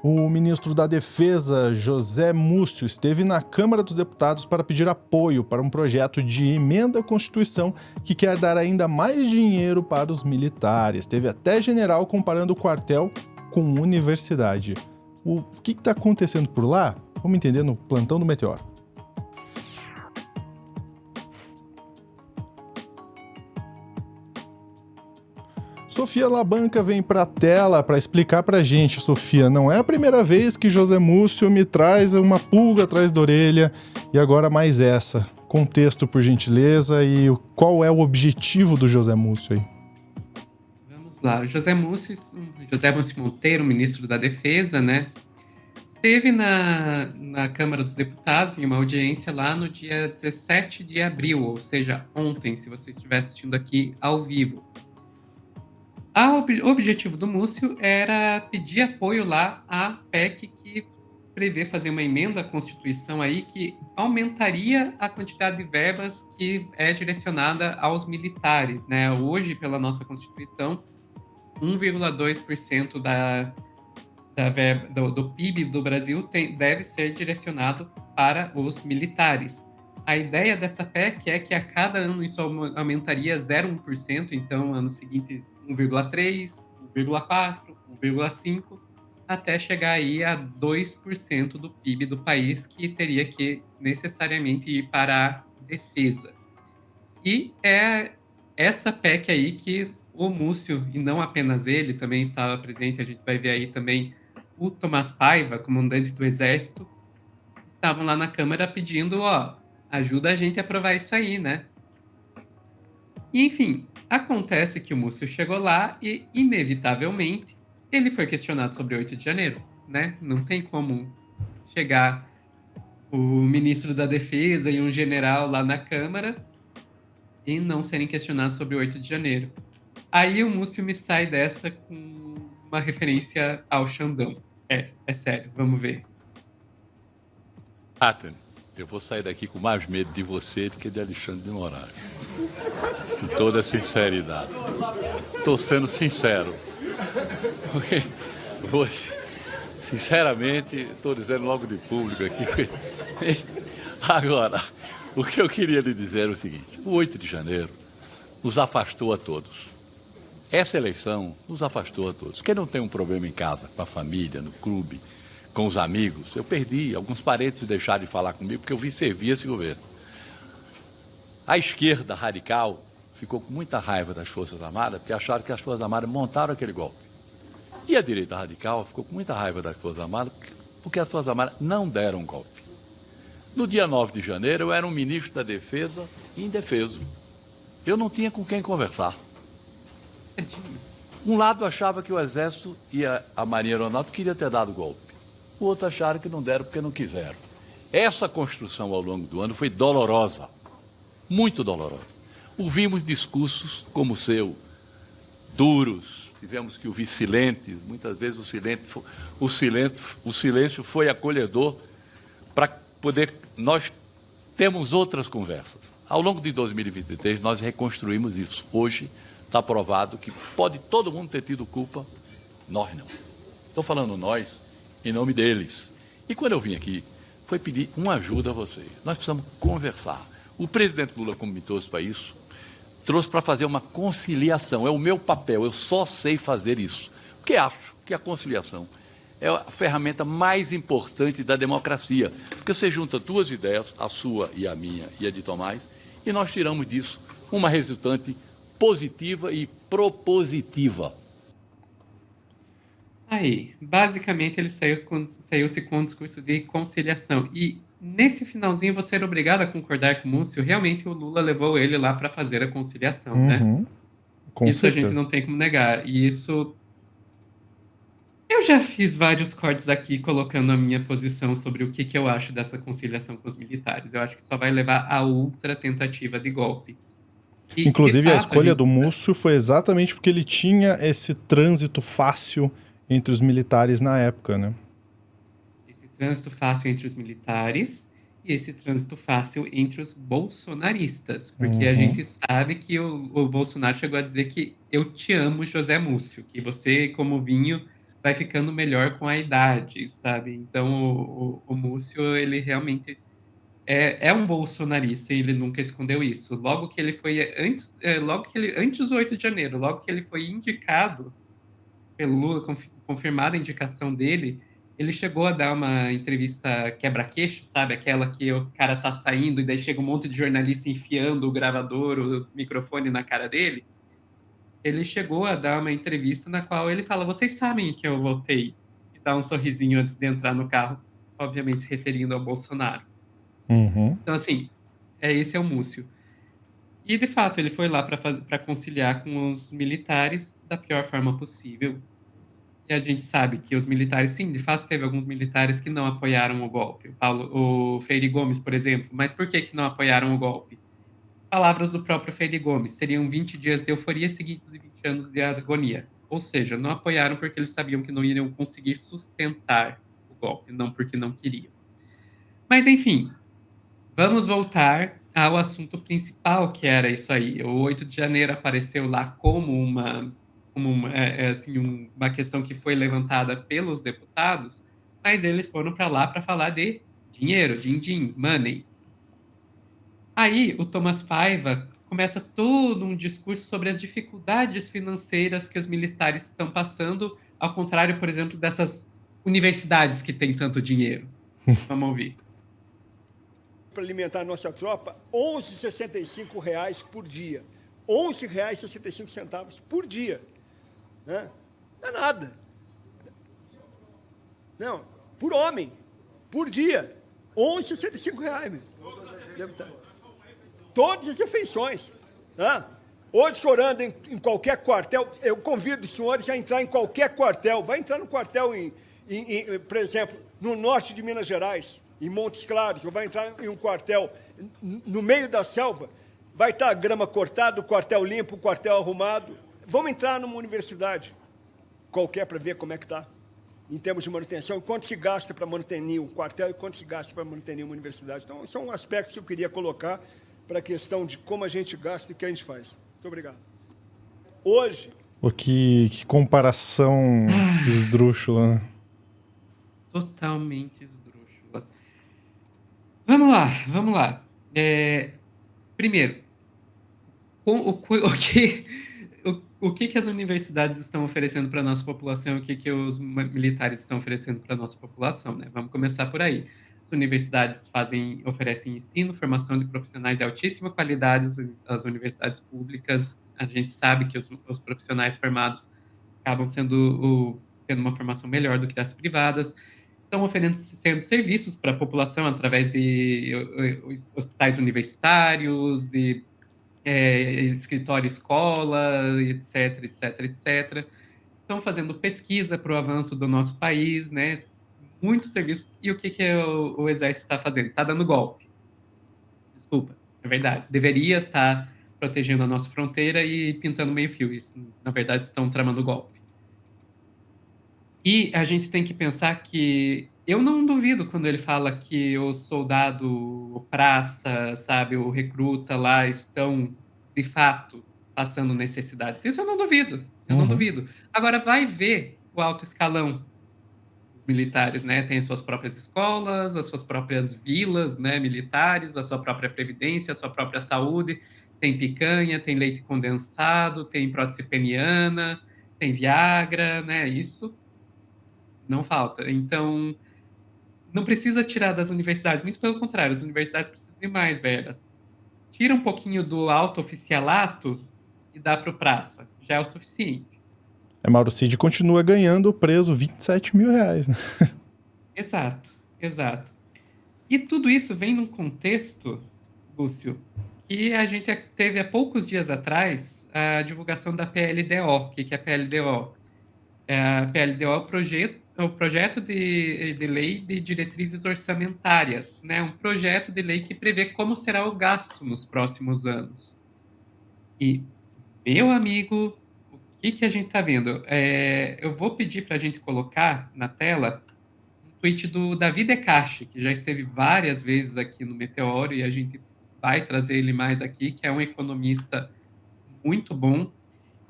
O ministro da Defesa, José Múcio, esteve na Câmara dos Deputados para pedir apoio para um projeto de emenda à Constituição que quer dar ainda mais dinheiro para os militares. Teve até general comparando o quartel com universidade. O que está acontecendo por lá? Vamos entender no Plantão do Meteoro. Sofia Labanca vem para a tela para explicar para a gente, Sofia. Não é a primeira vez que José Múcio me traz uma pulga atrás da orelha e agora mais essa. Contexto, por gentileza, e qual é o objetivo do José Múcio aí? Vamos lá. O José Múcio Monteiro, ministro da Defesa, né? Esteve na Câmara dos Deputados em uma audiência lá no dia 17 de abril, ou seja, ontem, se você estiver assistindo aqui ao vivo. O objetivo do Múcio era pedir apoio lá à PEC que prevê fazer uma emenda à Constituição aí que aumentaria a quantidade de verbas que é direcionada aos militares, né? Hoje, pela nossa Constituição, 1,2% do PIB do Brasil deve ser direcionado para os militares. A ideia dessa PEC é que a cada ano isso aumentaria 0,1%, então ano seguinte 1,3%, 1,4%, 1,5%, até chegar aí a 2% do PIB do país, que teria que necessariamente ir para a defesa. E é essa PEC aí que o Múcio, e não apenas ele, também estava presente, a gente vai ver aí também o Tomás Paiva, comandante do Exército, estavam lá na Câmara pedindo, ajuda a gente a aprovar isso aí, né? E, enfim, acontece que o Múcio chegou lá e, inevitavelmente, ele foi questionado sobre 8 de janeiro, né? Não tem como chegar o ministro da Defesa e um general lá na Câmara e não serem questionados sobre 8 de janeiro. Aí o Múcio me sai dessa com uma referência ao Xandão. É sério, vamos ver. Nathan, eu vou sair daqui com mais medo de você do que de Alexandre de Moraes. Com toda sinceridade. Estou sendo sincero. Porque você, sinceramente, estou dizendo logo de público aqui. Agora, o que eu queria lhe dizer é o seguinte: o 8 de janeiro nos afastou a todos. Essa eleição nos afastou a todos. Quem não tem um problema em casa, com a família, no clube, com os amigos, eu perdi. Alguns parentes deixaram de falar comigo porque eu vim servir esse governo. A esquerda radical ficou com muita raiva das Forças Armadas porque acharam que as Forças Armadas montaram aquele golpe. E a direita radical ficou com muita raiva das Forças Armadas porque as Forças Armadas não deram um golpe. No dia 9 de janeiro, eu era um ministro da Defesa indefeso. Eu não tinha com quem conversar. Um lado achava que o Exército e a Marinha Aeronáutica queriam ter dado golpe. O outro acharam que não deram porque não quiseram. Essa construção ao longo do ano foi dolorosa, muito dolorosa. Ouvimos discursos como o seu, duros, tivemos que ouvir silentes, muitas vezes o silêncio foi acolhedor para poder nós termos outras conversas. Ao longo de 2023 nós reconstruímos isso. Hoje está provado que pode todo mundo ter tido culpa, nós não. Estou falando nós em nome deles. E quando eu vim aqui, foi pedir uma ajuda a vocês. Nós precisamos conversar. O presidente Lula, como me trouxe para isso, trouxe para fazer uma conciliação. É o meu papel, eu só sei fazer isso. Porque acho que a conciliação é a ferramenta mais importante da democracia. Porque você junta duas ideias, a sua e a minha e a de Tomás, e nós tiramos disso uma resultante positiva e propositiva. Aí, basicamente, ele saiu-se com um discurso de conciliação. E nesse finalzinho, você era obrigado a concordar com o Múcio. Realmente, o Lula levou ele lá para fazer a conciliação, né? Com Isso certeza. a gente não tem como negar. E isso... Eu já fiz vários cortes aqui colocando a minha posição sobre o que eu acho dessa conciliação com os militares. Eu acho que só vai levar a outra tentativa de golpe. E, inclusive, fato, a escolha do gente... Múcio foi exatamente porque ele tinha esse trânsito fácil entre os militares na época, né? Esse trânsito fácil entre os militares e esse trânsito fácil entre os bolsonaristas. Porque a gente sabe que o Bolsonaro chegou a dizer que eu te amo, José Múcio, que você, como vinho, vai ficando melhor com a idade, sabe? Então, o Múcio, ele realmente é um bolsonarista e ele nunca escondeu isso. Logo que ele foi, antes do 8 de janeiro, logo que ele foi indicado pelo Lula, confirmada a indicação dele, ele chegou a dar uma entrevista quebra-queixo, sabe? Aquela que o cara tá saindo e daí chega um monte de jornalista enfiando o gravador, o microfone na cara dele. Ele chegou a dar uma entrevista na qual ele fala: vocês sabem que eu votei, e dá um sorrisinho antes de entrar no carro, obviamente se referindo ao Bolsonaro. Uhum. Então, assim, esse é o Múcio. E, de fato, ele foi lá para conciliar com os militares da pior forma possível. E a gente sabe que os militares, sim, de fato, teve alguns militares que não apoiaram o golpe. O Freire Gomes, por exemplo. Mas por que que não apoiaram o golpe? Palavras do próprio Freire Gomes: seriam 20 dias de euforia seguidos de 20 anos de agonia. Ou seja, não apoiaram porque eles sabiam que não iriam conseguir sustentar o golpe, não porque não queriam. Mas, enfim, vamos voltar ao assunto principal, que era isso aí. O 8 de janeiro apareceu lá como uma questão que foi levantada pelos deputados, mas eles foram para lá para falar de dinheiro, din-din, money. Aí o Thomas Paiva começa todo um discurso sobre as dificuldades financeiras que os militares estão passando, ao contrário, por exemplo, dessas universidades que têm tanto dinheiro. Vamos ouvir. Para alimentar a nossa tropa, R$ 11,65 por dia. R$ 11,65 por dia. Né? Não é nada. Não, por homem, por dia. R$ 11,65. Todas as refeições. Tá? Hoje, chorando em qualquer quartel, eu convido os senhores a entrar em qualquer quartel. Vai entrar no quartel, por exemplo, no norte de Minas Gerais, em Montes Claros, ou vai entrar em um quartel no meio da selva, vai estar a grama cortada, o quartel limpo, o quartel arrumado. Vamos entrar numa universidade qualquer para ver como é que está, em termos de manutenção, quanto se gasta para manter um quartel e quanto se gasta para manter uma universidade. Então, são aspectos que eu queria colocar para a questão de como a gente gasta e o que a gente faz. Muito obrigado. Hoje... Que comparação esdrúxula. Totalmente esdrúxula. Vamos lá. Primeiro, o que as universidades estão oferecendo para a nossa população e o que os militares estão oferecendo para a nossa população, né? Vamos começar por aí. As universidades oferecem ensino, formação de profissionais de altíssima qualidade. As universidades públicas, a gente sabe que os profissionais formados acabam tendo uma formação melhor do que as privadas. Estão oferecendo serviços para a população através de hospitais universitários, de escritório escola, etc, etc, etc. Estão fazendo pesquisa para o avanço do nosso país, né? Muitos serviços. E o que o Exército está fazendo? Está dando golpe. Desculpa, é verdade. Deveria estar protegendo a nossa fronteira e pintando meio-fio. Na verdade, estão tramando golpe. E a gente tem que pensar que eu não duvido quando ele fala que o soldado, o praça, sabe, o recruta lá estão, de fato, passando necessidades. Isso eu não duvido, não duvido. Agora vai ver o alto escalão dos militares, né? Tem as suas próprias escolas, as suas próprias vilas, né, militares, a sua própria previdência, a sua própria saúde. Tem picanha, tem leite condensado, tem prótese peniana, tem Viagra, né? Isso não falta. Então, não precisa tirar das universidades, muito pelo contrário, as universidades precisam de mais verbas. Tira um pouquinho do alto oficialato e dá para o praça, já é o suficiente. Mauro Cid continua ganhando preso R$27 mil, né? Exato, exato. E tudo isso vem num contexto, Lúcio, que a gente teve há poucos dias atrás a divulgação da PLDO. O que é a PLDO? A PLDO é o projeto de lei de diretrizes orçamentárias, né? Um projeto de lei que prevê como será o gasto nos próximos anos. E, meu amigo, o que a gente está vendo? Eu vou pedir para a gente colocar na tela um tweet do Davi Decache, que já esteve várias vezes aqui no Meteoro, e a gente vai trazer ele mais aqui, que é um economista muito bom.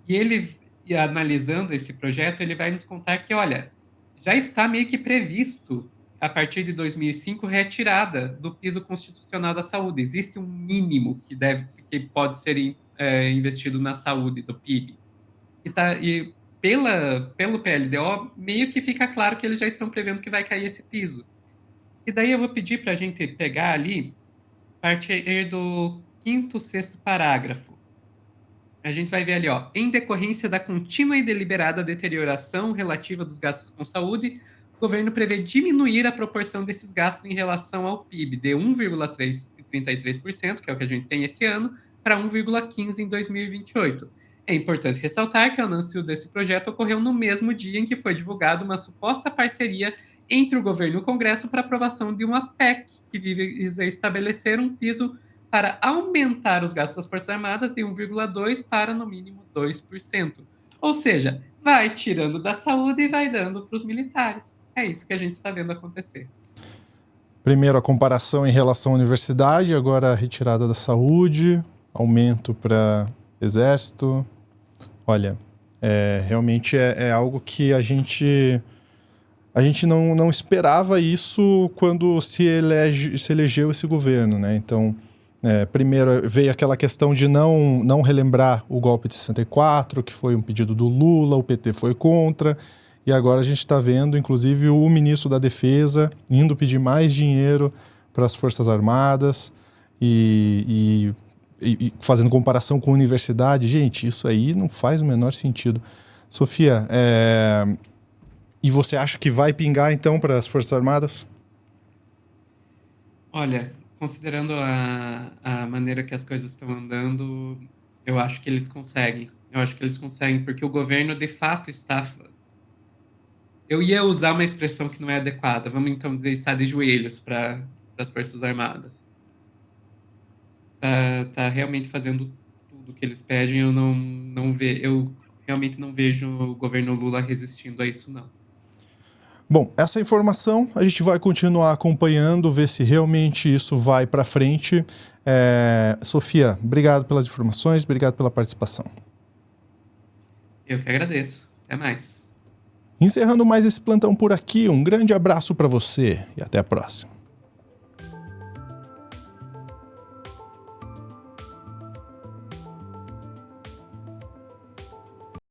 E ele e analisando esse projeto, ele vai nos contar que, olha, já está meio que previsto, a partir de 2005, retirada do piso constitucional da saúde. Existe um mínimo que pode ser investido na saúde do PIB. E pelo PLDO, meio que fica claro que eles já estão prevendo que vai cair esse piso. E daí eu vou pedir para a gente pegar ali, partir do 5º, 6º parágrafo. A gente vai ver ali, ó, em decorrência da contínua e deliberada deterioração relativa dos gastos com saúde, o governo prevê diminuir a proporção desses gastos em relação ao PIB de 1,33%, que é o que a gente tem esse ano, para 1,15% em 2028. É importante ressaltar que o anúncio desse projeto ocorreu no mesmo dia em que foi divulgada uma suposta parceria entre o governo e o Congresso para aprovação de uma PEC que visa estabelecer um piso para aumentar os gastos das Forças Armadas de 1,2% para, no mínimo, 2%. Ou seja, vai tirando da saúde e vai dando para os militares. É isso que a gente está vendo acontecer. Primeiro a comparação em relação à universidade, agora a retirada da saúde, aumento para exército. Olha, realmente é algo que a gente não esperava isso quando se elegeu esse governo, né? Então, primeiro veio aquela questão de não relembrar o golpe de 64, que foi um pedido do Lula, o PT foi contra, e agora a gente está vendo, inclusive, o ministro da Defesa indo pedir mais dinheiro para as Forças Armadas e fazendo comparação com a universidade. Gente, isso aí não faz o menor sentido. Sofia, e você acha que vai pingar, então, para as Forças Armadas? Olha, considerando a maneira que as coisas estão andando, eu acho que eles conseguem. Eu acho que eles conseguem, porque o governo, de fato, está... Eu ia usar uma expressão que não é adequada. Vamos, então, dizer, está de joelhos para as Forças Armadas. Tá realmente fazendo tudo que eles pedem. Eu realmente não vejo o governo Lula resistindo a isso, não. Bom, essa informação a gente vai continuar acompanhando, ver se realmente isso vai para frente. Sofia, obrigado pelas informações, obrigado pela participação. Eu que agradeço. Até mais. Encerrando mais esse plantão por aqui, um grande abraço para você e até a próxima.